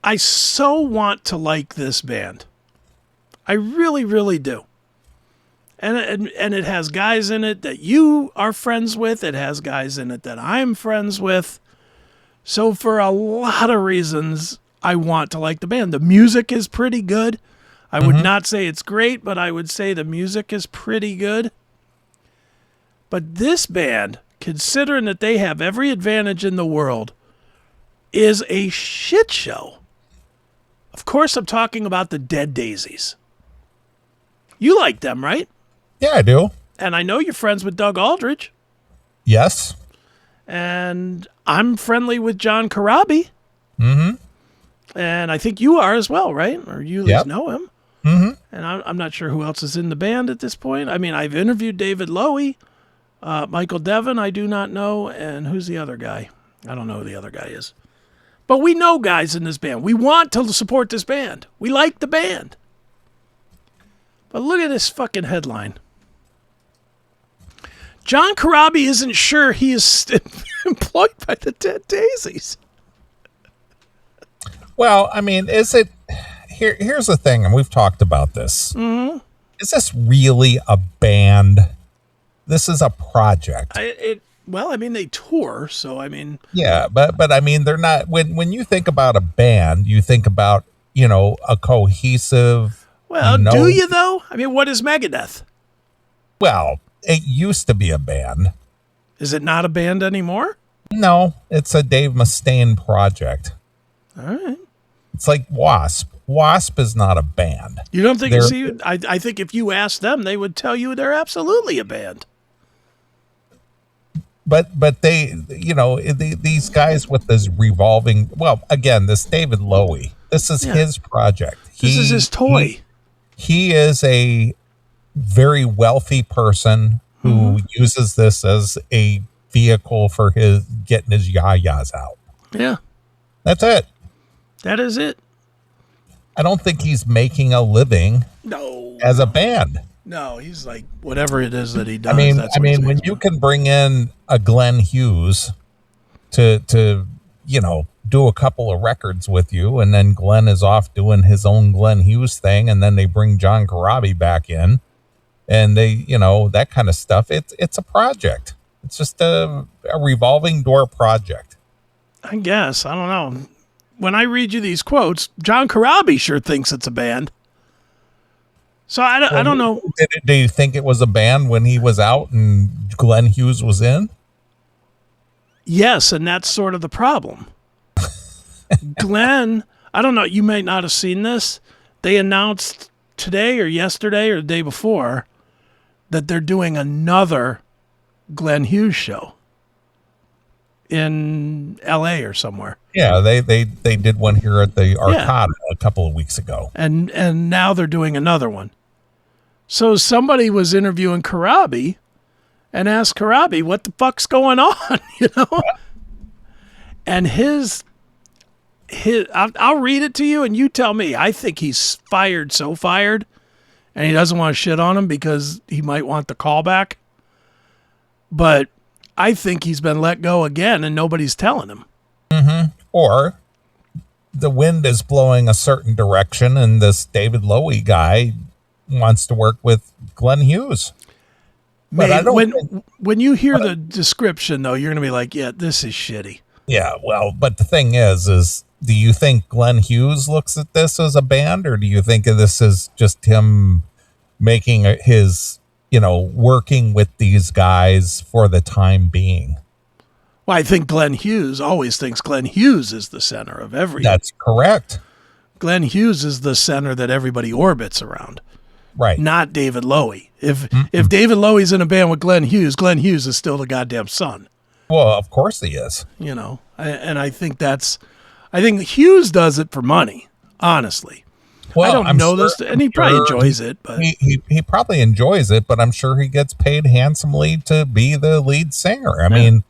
I so want to like this band. I really, really do. And it has guys in it that you are friends with. It has guys in it that I'm friends with. So for a lot of reasons, I want to like the band. The music is pretty good. I would not say it's great, but I would say the music is pretty good. But this band, considering that they have every advantage in the world, is a shit show. Of course, I'm talking about the Dead Daisies. You like them, right? Yeah, I do. And I know you're friends with Doug Aldrich. Yes. And I'm friendly with John Corabi. Mm-hmm. And I think you are as well, right? Or you at least know him. Mm-hmm. And I'm not sure who else is in the band at this point. I mean, I've interviewed David Lowy. Michael Devon, I do not know. And who's the other guy? I don't know who the other guy is. But we know guys in this band. We want to support this band. We like the band. But look at this fucking headline. John Corabi isn't sure he is employed by the Dead Daisies. Well, I mean, is it... Here's the thing, and we've talked about this. Mm-hmm. Is this really a band? This is a project. Well, I mean, they tour, so I mean... Yeah, but I mean, they're not... When you think about a band, you think about, a cohesive... Well, do you, though? I mean, what is Megadeth? Well, it used to be a band. Is it not a band anymore? No, it's a Dave Mustaine project. All right. It's like Wasp. Wasp is not a band. You don't think... I think if you asked them, they would tell you they're absolutely a band. But they, these guys with this revolving... Well, again, this David Lowy, this is his project. This is his toy. He is a very wealthy person who uses this as a vehicle for getting his yayas out. Yeah. That's it. That is it. I don't think he's making a living as a band. No, he's like, whatever it is that he does. I mean, when you can bring in a Glenn Hughes to do a couple of records with you, and then Glenn is off doing his own Glenn Hughes thing, and then they bring John Corabi back in, and they, that kind of stuff. It's a project. It's just a revolving door project. I guess. I don't know. When I read you these quotes, John Corabi sure thinks it's a band. So I don't know. Do you think it was a band when he was out and Glenn Hughes was in? Yes, and that's sort of the problem. Glenn, I don't know, you may not have seen this. They announced today or yesterday or the day before that they're doing another Glenn Hughes show in LA or somewhere. Yeah, they did one here at the Arcada a couple of weeks ago. And now they're doing another one. So somebody was interviewing Corabi and asked Corabi, what the fuck's going on? And I'll read it to you and you tell me. I think he's so fired, and he doesn't want to shit on him because he might want the callback. But I think he's been let go again and nobody's telling him. Mm-hmm. Or the wind is blowing a certain direction and this David Lowy guy wants to work with Glenn Hughes. But when you hear the description, though, you're going to be like, yeah, this is shitty. Yeah, well, but the thing is do you think Glenn Hughes looks at this as a band, or do you think of this as just him making his, working with these guys for the time being? Well, I think Glenn Hughes always thinks Glenn Hughes is the center of everything. That's correct. Glenn Hughes is the center that everybody orbits around. Right. Not David Lowy. If David Lowy's in a band with Glenn Hughes is still the goddamn son. Well, of course he is. And I think Hughes does it for money, honestly. Well, I don't know this, and he probably enjoys it. But he probably enjoys it, but I'm sure he gets paid handsomely to be the lead singer. I mean,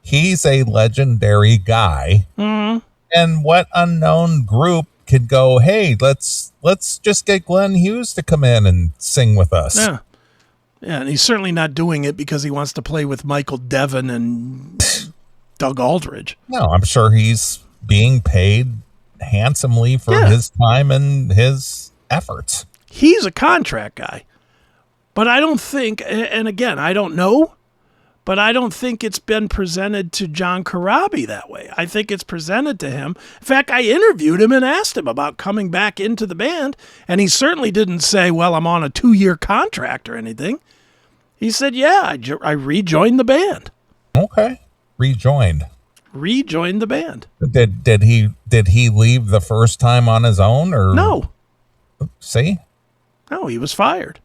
he's a legendary guy. Mm-hmm. And what unknown group could go, hey, let's just get Glenn Hughes to come in and sing with us? Yeah. Yeah, and he's certainly not doing it because he wants to play with Michael Devon and Doug Aldrich. No, I'm sure he's being paid handsomely for Yeah. his time and his efforts. He's a contract guy. But I don't think, and again, I don't know, but I don't think it's been presented to John Corabi that way. I think it's presented to him. In fact, I interviewed him and asked him about coming back into the band, and he certainly didn't say, well, I'm on a 2-year contract or anything. He said, yeah, I rejoined the band. Okay. Rejoined the band. Did he leave the first time on his own, or No. See? No, he was fired.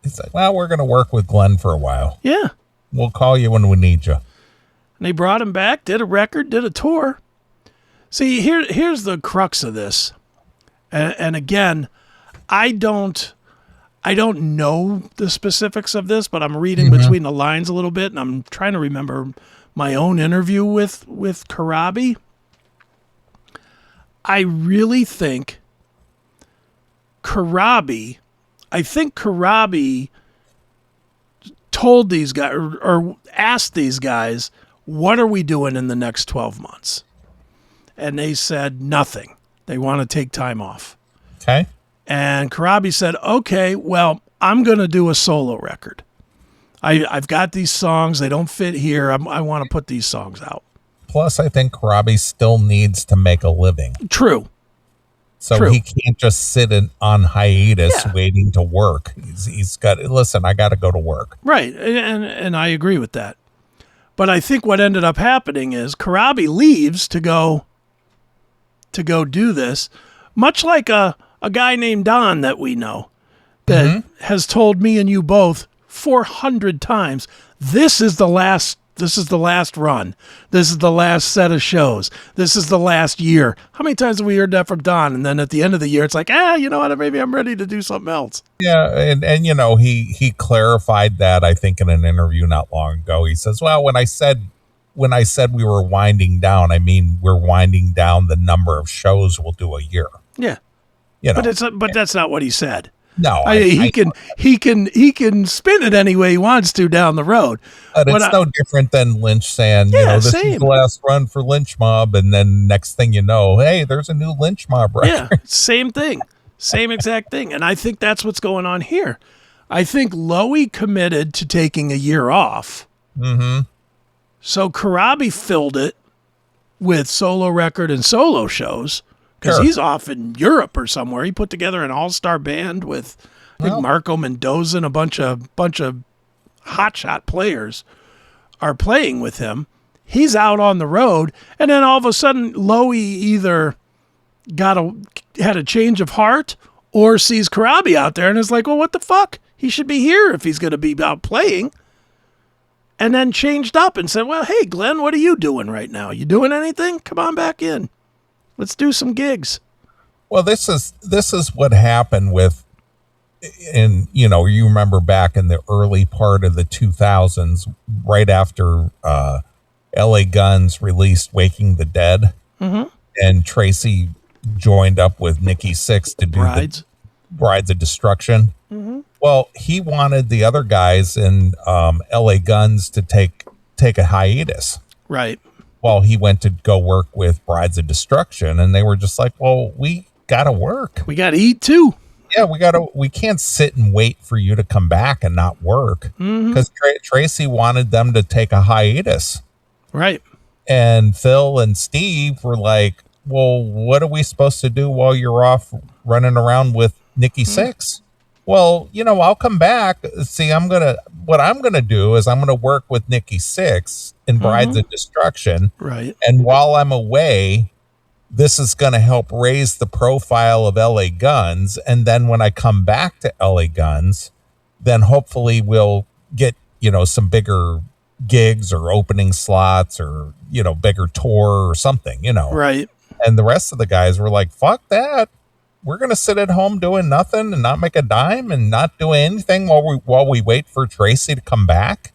He's like, well, we're going to work with Glenn for a while. Yeah. We'll call you when we need you. And they brought him back, did a record, did a tour. See, here's the crux of this. And again, I don't know the specifics of this, but I'm reading between the lines a little bit, and I'm trying to remember my own interview with Corabi. I really think Corabi told these guys or asked these guys, what are we doing in the next 12 months? And they said nothing. They want to take time off. Okay. And Corabi said, okay, well, I'm going to do a solo record. I've got these songs. They don't fit here. I want to put these songs out. Plus, I think Corabi still needs to make a living. True. So he can't just sit on hiatus waiting to work. He's got, listen, I got to go to work. Right. And I agree with that. But I think what ended up happening is Corabi leaves to go do this, much like a guy named Don that we know that has told me and you both 400 times, this is the last run. This is the last set of shows. This is the last year. How many times have we heard that from Don? And then at the end of the year, it's like, you know what? Maybe I'm ready to do something else. Yeah. And you know, he clarified that, I think, in an interview not long ago. He says, well, when I said we were winding down, I mean, we're winding down the number of shows we'll do a year. Yeah. You know, but that's not what he said. No, he can spin it any way he wants to down the road. But it's no different than Lynch saying, this is the last run for Lynch Mob, and then next thing you know, hey, there's a new Lynch Mob record. Yeah, same thing. Same exact thing. And I think that's what's going on here. I think Lowy committed to taking a year off. Mm-hmm. So Corabi filled it with solo record and solo shows. Because he's off in Europe or somewhere. He put together an all-star band with, I think, Marco Mendoza and a bunch of hotshot players are playing with him. He's out on the road, and then all of a sudden, Lowy either had a change of heart or sees Corabi out there and is like, well, what the fuck? He should be here if he's going to be out playing. And then changed up and said, well, hey, Glenn, what are you doing right now? You doing anything? Come on back in. Let's do some gigs. Well, this is what happened with, and you remember back in the early part of the 2000s, right after LA Guns released Waking the Dead, and Tracy joined up with Nikki Sixx to do the Brides of Destruction. Well, he wanted the other guys in LA Guns to take a hiatus. Right. While he went to go work with Brides of Destruction, and they were just like, well, we gotta work. We gotta eat too. Yeah, we can't sit and wait for you to come back and not work. Because Tracy wanted them to take a hiatus. Right. And Phil and Steve were like, well, what are we supposed to do while you're off running around with Nikki Sixx? Well, I'll come back. See, what I'm going to do is I'm going to work with Nikki Sixx in Brides of Destruction. Right. And while I'm away, this is going to help raise the profile of LA Guns. And then when I come back to LA Guns, then hopefully we'll get, some bigger gigs or opening slots or, bigger tour or something, Right. And the rest of the guys were like, fuck that. We're going to sit at home doing nothing and not make a dime and not do anything while we wait for Tracy to come back.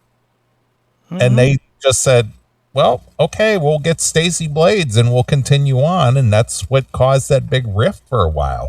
And they just said, well, okay, we'll get Stacey Blades and we'll continue on. And that's what caused that big rift for a while.